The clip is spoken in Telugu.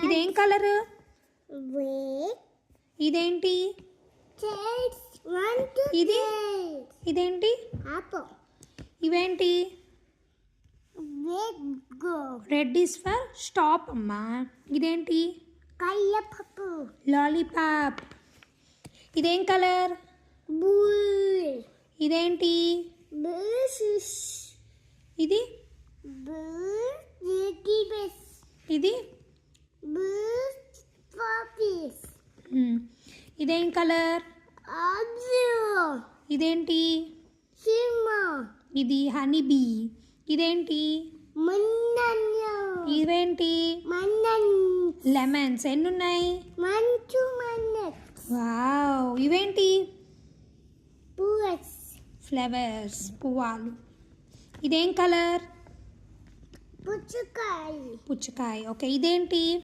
ఇదేం కలర్? Wait. ఇదేంటి? Tails. 1, 2 ఇది tails. ఇదేంటి? Apple. ఇవేంటి? Red go. Red is for stop అమ్మా. ఇదేంటి? Color purple. లాలీపాప్. ఇదేం కలర్? Blue. ఇదేంటి? Blue. ఇది Blue. Yeti best. ఇది Blue. Puppies. ఇదేం కలర్? Blue. ఇదేంటి? Shima. ఇది హనీబీ. ఇదేంటి? Manana. ఇవేంటి? Manan. లెమన్స్. ఎన్ని ఉన్నాయి? Manchu manets. వావ్. ఇవేంటి? Bullets. ఫ్లవర్స్, పువ్వాలు. ఇదేం కలర్? Puchukai. పుచ్చకాయ. ఓకే. ఇదేంటి?